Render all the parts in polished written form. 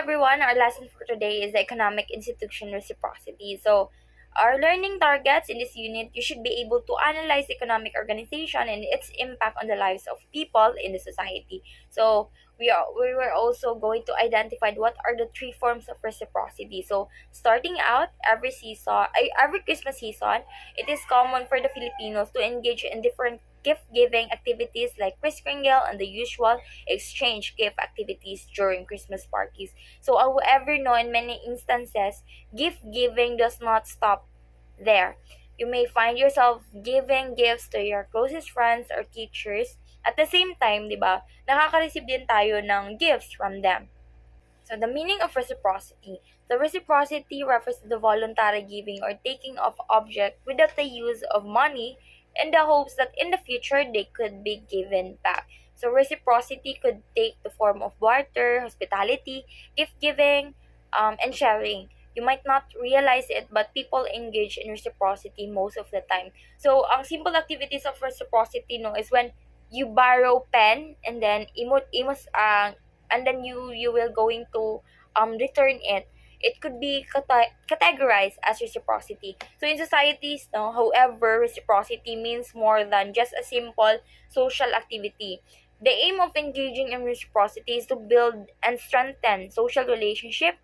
everyone. Our lesson for today is the economic institution reciprocity. Our learning targets in this unit, you should be able to analyze economic organization and its impact on the lives of people in the society. So, we were also going to identify what are the three forms of reciprocity. So, starting out every Christmas season, it is common for the Filipinos to engage in different gift giving activities like Kris Kringle and the usual exchange gift activities during Christmas parties. So, however, no, in many instances, gift giving does not stop there. You may find yourself giving gifts to your closest friends or teachers. At the same time, di ba, nakaka-receive din tayo ng gifts from them. So, the meaning of reciprocity. The reciprocity refers to the voluntary giving or taking of object without the use of money in the hopes that in the future they could be given back. So, reciprocity could take the form of barter, hospitality, gift giving, and sharing. You might not realize it, but people engage in reciprocity most of the time. So, ang simple activities of reciprocity no is when you borrow pen and then and then you will going to return it. It could be categorized as reciprocity. So in societies, no, however, reciprocity means more than just a simple social activity. The aim of engaging in reciprocity is to build and strengthen social relationship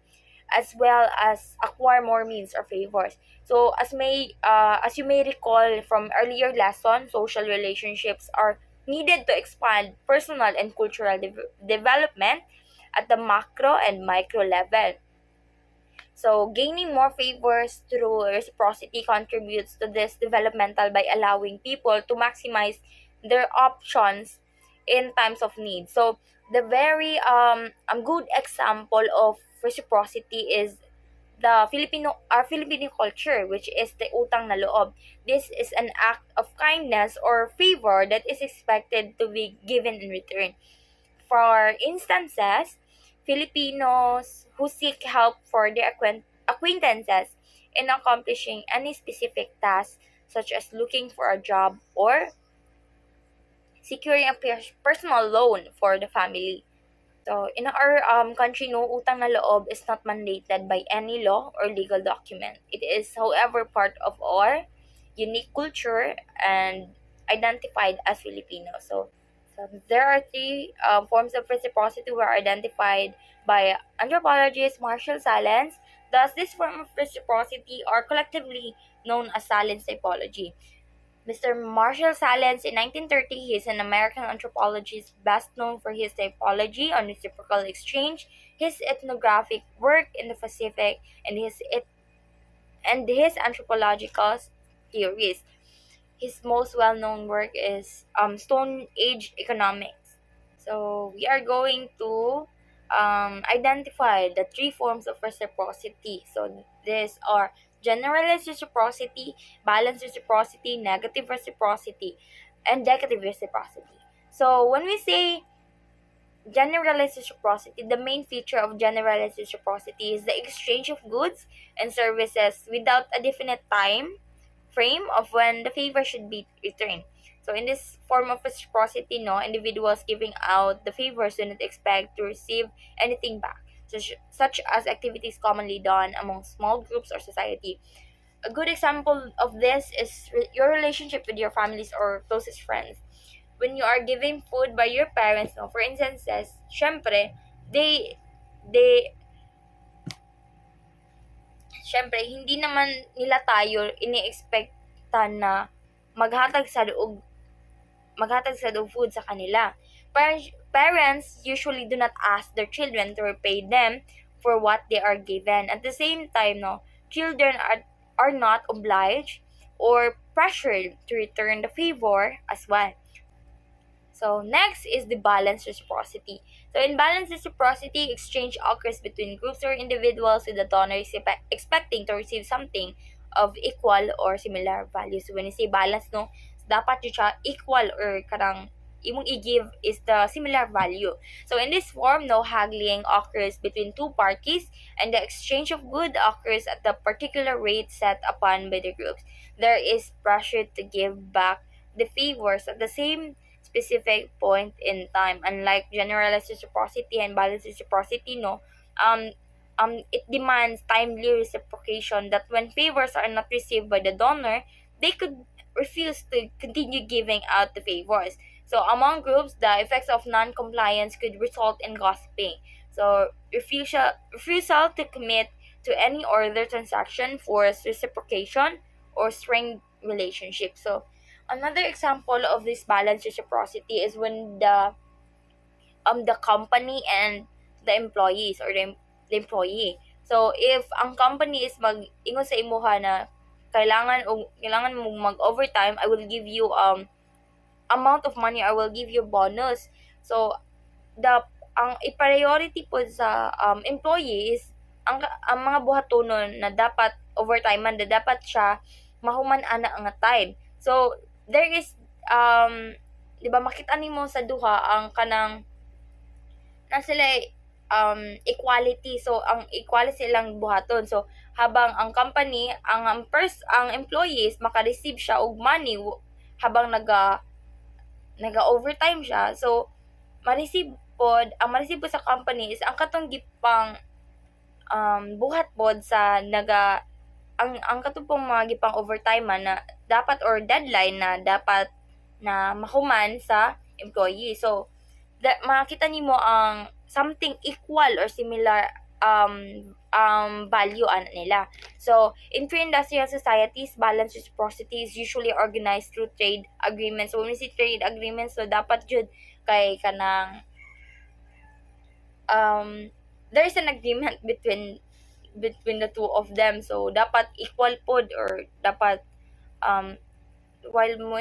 as well as acquire more means or favors. So as you may recall from earlier lesson, social relationships are needed to expand personal and cultural development at the macro and micro level. So, gaining more favors through reciprocity contributes to this developmental by allowing people to maximize their options in times of need. So, the very good example of reciprocity is the Filipino culture, which is the utang na loob. This is an act of kindness or favor that is expected to be given in return. For instances, Filipinos who seek help for their acquaintances in accomplishing any specific task, such as looking for a job or securing a personal loan for the family. So, in our country, no, utang na loob is not mandated by any law or legal document. It is, however, part of our unique culture and identified as Filipinos. So there are three forms of reciprocity were identified by anthropologist Marshall Salins. Thus, this form of reciprocity are collectively known as Salins typology. Mr. Marshall Salins, in 1930, he is an American anthropologist best known for his typology on reciprocal exchange, his ethnographic work in the Pacific, and his anthropological theories. His most well-known work is Stone Age Economics. So we are going to identify the three forms of reciprocity. So these are generalized reciprocity, balanced reciprocity, negative reciprocity, and negative reciprocity. So when we say generalized reciprocity, the main feature of generalized reciprocity is the exchange of goods and services without a definite time frame of when the favor should be returned. So in this form of reciprocity, no, individuals giving out the favors do not expect to receive anything back, such as activities commonly done among small groups or society. A good example of this is your relationship with your families or closest friends. When you are giving food by your parents, no, for instances, syempre, they syempre, hindi naman nila tayo ini-expectan na maghatag sa duog food sa kanila. Parents usually do not ask their children to repay them for what they are given. At the same time, no, children are not obliged or pressured to return the favor as well. So next is the balanced reciprocity. So in balanced reciprocity, exchange occurs between groups or individuals with the donor expecting to receive something of equal or similar value. So when you say balance, no, dapat yun siya equal or karang imong i-give is the similar value. So in this form, no haggling occurs between two parties and the exchange of good occurs at the particular rate set upon by the groups. There is pressure to give back the favors at the same specific point in time. Unlike generalized reciprocity and balanced reciprocity, no, um, it demands timely reciprocation that when favors are not received by the donor, they could refuse to continue giving out the favors. So among groups, the effects of non-compliance could result in gossiping. So refusal to commit to any other transaction force reciprocation or strained relationship. So another example of this balanced reciprocity is when the company and the employees or the employee. So if ang company is mag-ingon sa imuha na kailangan mo mag-overtime, I will give you amount of money, I will give you bonus. So the ang i-priority po sa employees ang mga buhatonon na dapat overtime man na dapat siya mahuman ana nga time. So there is di ba makita nimo sa duha ang kanang na sila equality. So ang equality silang buhaton. So habang ang company ang employees maka-receive siya og money habang naga overtime siya. So ma-receive pod sa company is ang katong gipang buhat pod sa ang katong pong mga gipang overtime man na dapat or deadline na dapat na mahuman sa employee. So makita nimo ang something equal or similar value nila. So in pre-industrial societies, balanced reciprocity is usually organized through trade agreements. So when we see trade agreements, so dapat jud kay there is an agreement between the two of them. So dapat equal pod or dapat um while mo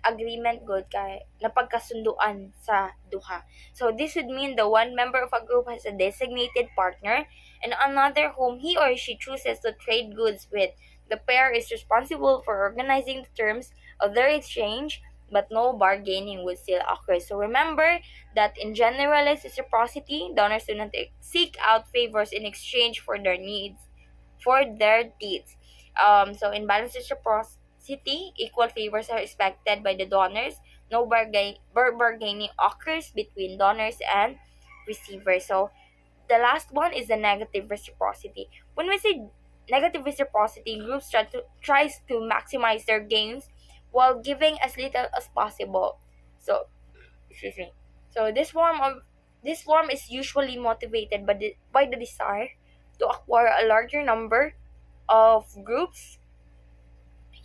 agreement good kay napagkasunduan sa duha. So this would mean the one member of a group has a designated partner and another whom he or she chooses to trade goods with. The pair is responsible for organizing the terms of their exchange, but no bargaining would still occur. So remember that in generalized reciprocity, donors do not seek out favors in exchange for their deeds. So in balanced reciprocity, equal favors are expected by the donors. No bargaining occurs between donors and receivers. So the last one is the negative reciprocity. When we say negative reciprocity, groups tries to maximize their gains while giving as little as possible. So excuse me. So this form is usually motivated by the desire to acquire a larger number of groups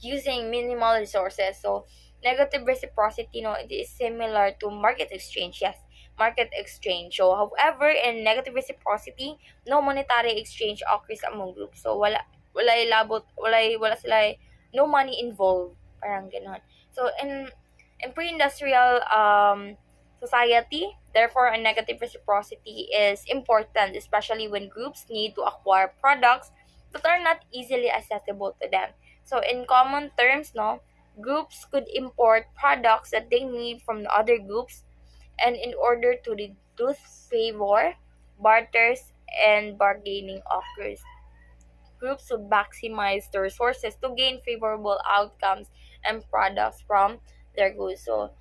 using minimal resources. So negative reciprocity, it is similar to market exchange. Yes, market exchange. So however, in negative reciprocity, no monetary exchange occurs among groups. So wala sila no money involved, parang ganon. So in pre-industrial society, therefore a negative reciprocity is important, especially when groups need to acquire products that are not easily accessible to them. So in common terms, groups could import products that they need from the other groups, and in order to reduce favor, barters, and bargaining occurs. Groups would maximize the resources to gain favorable outcomes and products from their goods. So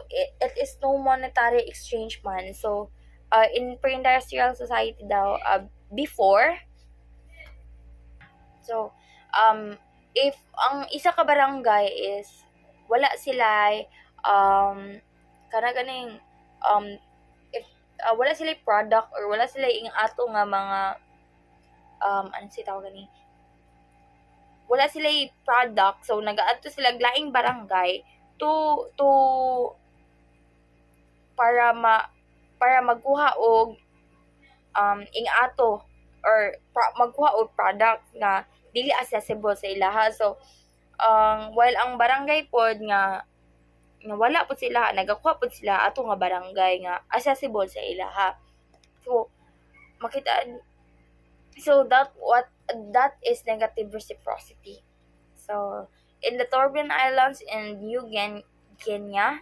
it is no monetary exchange man. So in pre-industrial society daw, before, so if ang isa ka barangay is wala sila kana ganing if wala sila product or wala sila ing ato nga mga ano si tawag gani, wala sila product, so nagaadto sila laing barangay to para magkuha og ing ato or magkuha og product nga dili accessible sa ilaha. So while ang barangay pod nga wala pod sila, nagakuha pod sila ato nga barangay nga accessible sa ilaha. So makita, so that is negative reciprocity. So in the Torban Islands in New Guinea,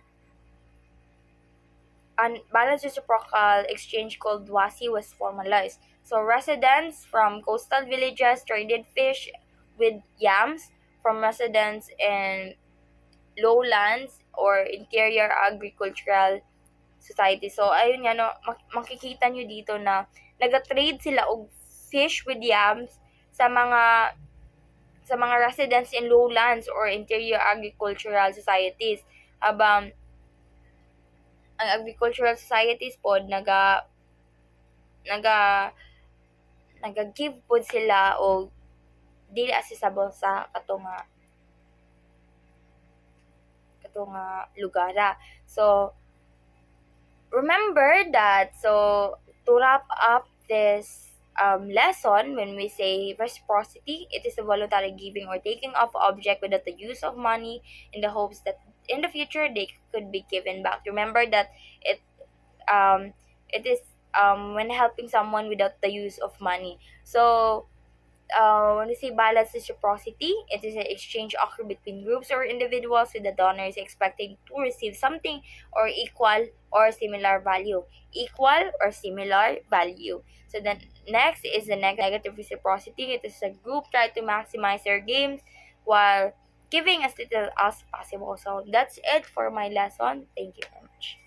an balanced reciprocal exchange called Wasi was formalized. So residents from coastal villages traded fish with yams from residents in lowlands or interior agricultural society. So ayun nga no, makikita nyo dito na nag-trade sila og fish with yams sa mga residents in lowlands or interior agricultural societies, habang ang agricultural societies pod naga naga-give pod sila og dili accessible sa kato nga lugara. So remember that, so to wrap up this lesson, when we say reciprocity, it is a voluntary giving or taking of object without the use of money in the hopes that in the future they could be given back. Remember that it it is when helping someone without the use of money. So when we say balanced reciprocity, it is an exchange occur between groups or individuals with the donors expecting to receive something or equal or similar value. Equal or similar value. So then next is the negative reciprocity. It is a group try to maximize their gains while giving as little as possible. So that's it for my lesson. Thank you very much.